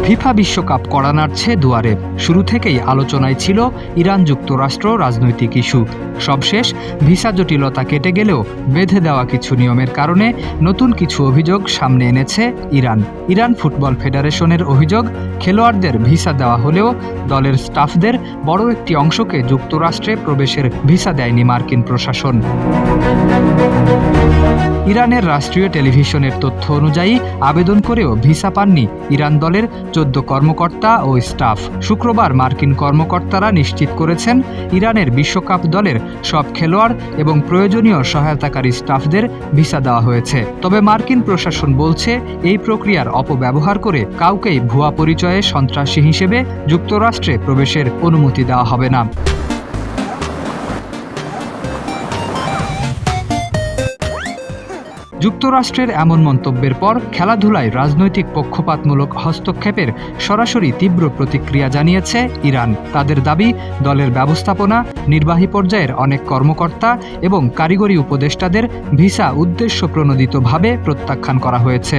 FIFA বিশ্বকাপ কড়া নাড়ছে দুয়ারে। শুরু থেকেই আলোচনায় ছিল ইরান যুক্তরাষ্ট্র রাজনৈতিক ইস্যু। সবশেষ ভিসা জটিলতা কেটে গেলেও বেঁধে দেওয়া কিছু নিয়মের কারণে নতুন কিছু অভিযোগ সামনে এনেছে ইরান। ইরান ফুটবল ফেডারেশনের অভিযোগ, খেলোয়াড়দের ভিসা দেওয়া হলেও দলের স্টাফদের বড় একটি অংশকে যুক্তরাষ্ট্রে প্রবেশের ভিসা দেয়নি মার্কিন প্রশাসন। ইরানের রাষ্ট্রীয় টেলিভিশনের তথ্য অনুযায়ী আবেদন করেও ভিসা পাননি ইরান দলের 14 কর্মকর্তা ও স্টাফ। শুক্রবার মার্কিন কর্মকর্তারা নিশ্চিত করেছেন ইরানের বিশ্বকাপ দলের সব খেলোয়াড় এবং প্রয়োজনীয় সহায়তাকারী স্টাফদের ভিসা দেওয়া হয়েছে। তবে মার্কিন প্রশাসন বলছে এই প্রক্রিয়ার অপব্যবহার করে কাউকেই ভুয়া পরিচয়ে সন্ত্রাসী হিসেবে যুক্তরাষ্ট্রে প্রবেশের অনুমতি দেওয়া হবে না। যুক্তরাষ্ট্রের এমন মন্তব্যের পর খেলাধুলায় রাজনৈতিক পক্ষপাতমূলক হস্তক্ষেপের সরাসরি তীব্র প্রতিক্রিয়া জানিয়েছে ইরান। তাদের দাবি, দলের ব্যবস্থাপনা, নির্বাহী পর্যায়ের অনেক কর্মকর্তা এবং কারিগরি উপদেষ্টাদের ভিসা উদ্দেশ্যপ্রণোদিতভাবে প্রত্যাখ্যান করা হয়েছে।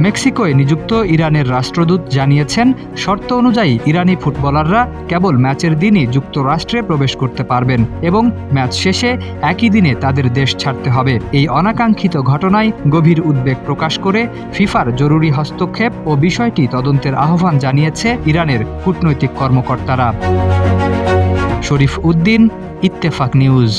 মেক্সিকোয় নিযুক্ত ইরানের রাষ্ট্রদূত জানিয়েছেন, শর্ত অনুযায়ী ইরানি ফুটবলাররা কেবল ম্যাচের দিনই যুক্তরাষ্ট্রে প্রবেশ করতে পারবেন এবং ম্যাচ শেষে একই দিনে তাদের দেশ ছাড়তে হবে। এই অনাকাঙ্ক্ষিত ঘটনায় গভীর উদ্বেগ প্রকাশ করে ফিফার জরুরি হস্তক্ষেপ ও বিষয়টি তদন্তের আহ্বান জানিয়েছে ইরানের কূটনৈতিক কর্মকর্তারা। শরীফ উদ্দিন, ইত্তেফাক নিউজ।